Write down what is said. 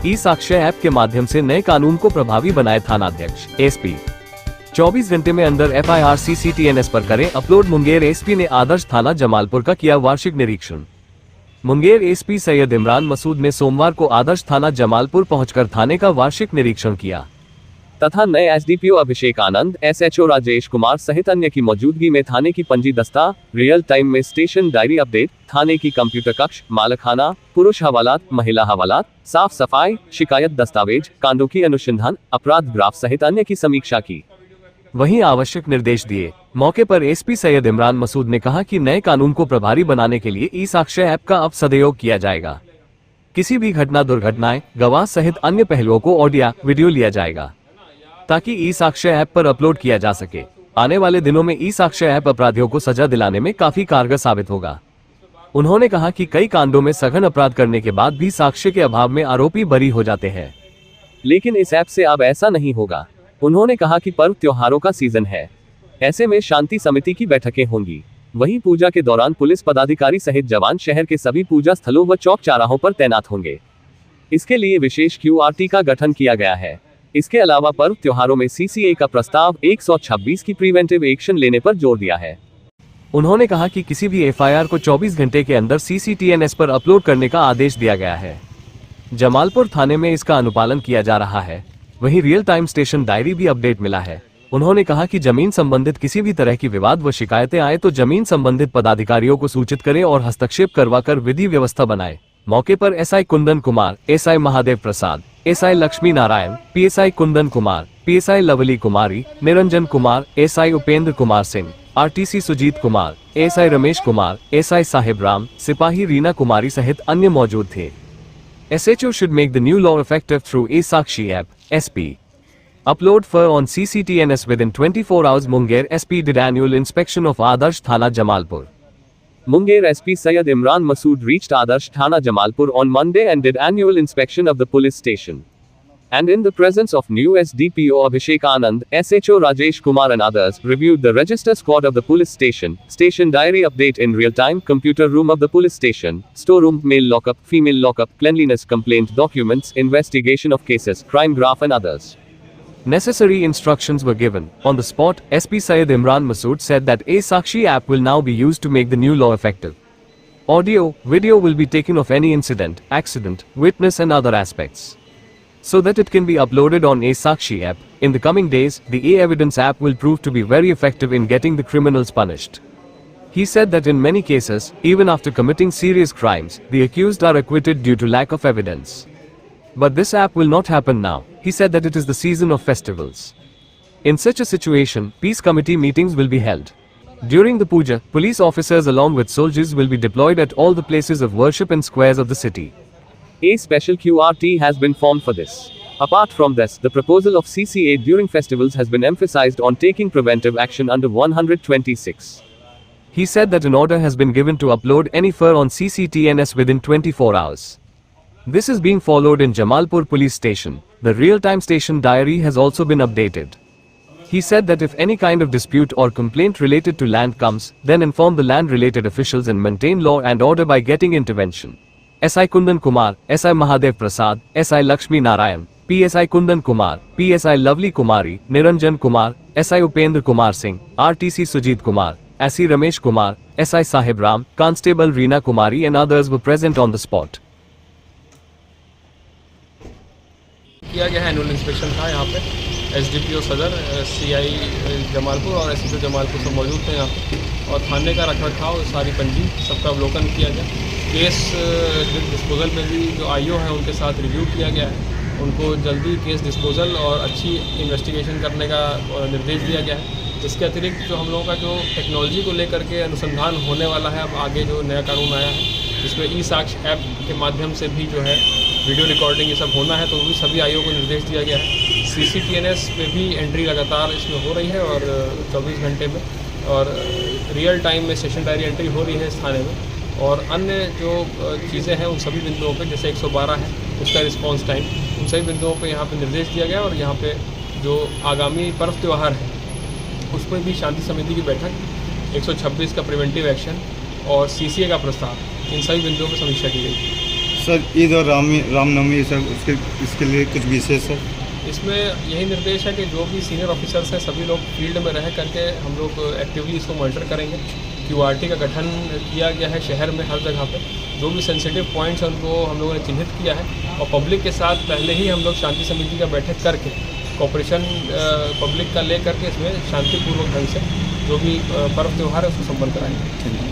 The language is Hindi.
ई साक्ष्य ऐप के माध्यम से नए कानून को प्रभावी बनाए। थानाध्यक्ष एसपी 24 घंटे में अंदर FIR CCTNS पर करें अपलोड। मुंगेर एसपी ने आदर्श थाना जमालपुर का किया वार्षिक निरीक्षण। मुंगेर एसपी सैयद इमरान मसूद ने सोमवार को आदर्श थाना जमालपुर पहुंचकर थाने का वार्षिक निरीक्षण किया तथा नए SDPO अभिषेक आनंद, SHO राजेश कुमार सहित अन्य की मौजूदगी में थाने की पंजी दस्ता, रियल टाइम में स्टेशन डायरी अपडेट, थाने की कंप्यूटर कक्ष, मालखाना, पुरुष हवालात, महिला हवालात, साफ सफाई, शिकायत दस्तावेज, कांडों की अनुसंधान, अपराध ग्राफ सहित अन्य की समीक्षा की। वहीं आवश्यक निर्देश दिए। मौके पर एसपी सैयद इमरान मसूद ने कहा कि नए कानून को प्रभावी बनाने के लिए ई साक्ष्य ऐप का अब सदुपयोग किया जाएगा। किसी भी घटना, दुर्घटनाएं, गवाह सहित अन्य पहलुओं को ऑडियो वीडियो लिया जाएगा ताकि ई साक्ष्य ऐप पर अपलोड किया जा सके। आने वाले दिनों में ई साक्ष्य ऐप अपराधियों को सजा दिलाने में काफी कारगर साबित होगा। उन्होंने कहा कि कई कांडों में सघन अपराध करने के बाद भी साक्ष्य के अभाव में आरोपी बरी हो जाते हैं, लेकिन इस ऐप से अब ऐसा नहीं होगा। उन्होंने कहा कि पर्व त्योहारों का सीजन है, ऐसे में शांति समिति की बैठकें होंगी। वहीं पूजा के दौरान पुलिस पदाधिकारी सहित जवान शहर के सभी पूजा स्थलों व चौक चौराहों पर तैनात होंगे। इसके लिए विशेष QRT का गठन किया गया है। इसके अलावा पर्व त्योहारों में CCA का प्रस्ताव 126 की प्रिवेंटिव एक्शन लेने पर जोर दिया है। उन्होंने कहा कि किसी भी FIR को 24 घंटे के अंदर CCTNS पर अपलोड करने का आदेश दिया गया है। जमालपुर थाने में इसका अनुपालन किया जा रहा है। वहीं रियल टाइम स्टेशन डायरी भी अपडेट मिला है। उन्होंने कहा कि जमीन संबंधित किसी भी तरह की विवाद व शिकायतें आए तो जमीन संबंधित पदाधिकारियों को सूचित करें और हस्तक्षेप करवाकर विधि व्यवस्था बनाए। मौके पर SI Kundan Kumar, SI Mahadev Prasad, SI Lakshmi Narayan, PSI Kundan Kumar, PSI Lovely Kumari, Niranjan Kumar, SI Upendra Kumar Singh, RTC Sujit Kumar, SI Ramesh Kumar, SI Sahib Ram, सिपाही रीना कुमारी सहित अन्य मौजूद थे। SHO should make the new law effective through e-Sakshi app. SP. Upload FIR on CCTNS within 24 hours. Munger SP did annual inspection of Adarsh Thana Jamalpur. Munger SP Syed Imran Masood reached Adarsh Thana Jamalpur on Monday and did annual inspection of the police station. And in the presence of new SDPO Abhishek Anand, SHO Rajesh Kumar and others, reviewed the register squad of the police station, station diary update in real time, computer room of the police station, storeroom, male lockup, female lockup, cleanliness complaint documents, investigation of cases, crime graph and others. Necessary instructions were given. On the spot, SP Syed Imran Masood said that e-Sakshi app will now be used to make the new law effective. Audio, video will be taken of any incident, accident, witness and other aspects, so that it can be uploaded on e-Sakshi app. In the coming days, the e-Evidence app will prove to be very effective in getting the criminals punished. He said that in many cases, even after committing serious crimes, the accused are acquitted due to lack of evidence. But this app will not happen now. He said that it is the season of festivals. In such a situation, peace committee meetings will be held. During the puja, police officers along with soldiers will be deployed at all the places of worship and squares of the city. A special QRT has been formed for this. Apart from this, the proposal of CCA during festivals has been emphasized on taking preventive action under 126. He said that an order has been given to upload any FIR on CCTNS within 24 hours. This is being followed in Jamalpur police station. The real-time station diary has also been updated. He said that if any kind of dispute or complaint related to land comes, then inform the land-related officials and maintain law and order by getting intervention. SI Kundan Kumar, SI Mahadev Prasad, SI Lakshmi Narayan, PSI Kundan Kumar, PSI Lovely Kumari, Niranjan Kumar, SI Upendra Kumar Singh, RTC Sujit Kumar, SI Ramesh Kumar, SI Sahib Ram, Constable Reena Kumari and others were present on the spot. किया गया है एनुअल इंस्पेक्शन था यहाँ पे SDPO सदर, CI जमालपुर और SHO जमालपुर सब मौजूद थे यहाँ पे, और थाने का रखरखाव, सारी पंजी सबका अवलोकन किया गया। केस डिस्पोजल में भी जो IO है उनके साथ रिव्यू किया गया है, उनको जल्दी केस डिस्पोजल और अच्छी इन्वेस्टिगेशन करने का निर्देश दिया गया है। इसके अतिरिक्त जो हम लोगों का जो टेक्नोलॉजी को लेकर के अनुसंधान होने वाला है, अब आगे जो नया कानून आया है जिसमें e-Sakshi ऐप के माध्यम से भी जो है वीडियो रिकॉर्डिंग ये सब होना है, तो भी सभी IO को निर्देश दिया गया है। CCTNS में भी एंट्री लगातार इसमें हो रही है और 24 घंटे में, और रियल टाइम में सेशन डायरी एंट्री हो रही है इस थाने में, और अन्य जो चीज़ें हैं उन सभी बिंदुओं पे, जैसे 112 है उसका रिस्पांस टाइम, उन सभी बिंदुओं पे यहाँ पे निर्देश दिया गया। और यहाँ पे जो आगामी पर्व त्यौहार है उस पर भी शांति समिति की बैठक, 126 का प्रिवेंटिव एक्शन और CCA का प्रस्ताव, इन सभी बिंदुओं पर समीक्षा की गई। सर ईद और रामनवमी सर इसके लिए कुछ विशेष है? इसमें यही निर्देश है कि जो भी सीनियर ऑफिसर्स हैं सभी लोग फील्ड में रह करके हम लोग एक्टिवली इसको मॉनिटर करेंगे। QRT का गठन किया गया है शहर में हर जगह पे। जो भी सेंसिटिव पॉइंट्स हैं उनको हम लोगों ने चिन्हित किया है और पब्लिक के साथ पहले ही हम लोग शांति समिति का बैठक करके कॉपरेशन पब्लिक का ले करके इसमें शांतिपूर्वक ढंग से जो भी पर्व त्यौहार है उसको संपन्न कराएंगे।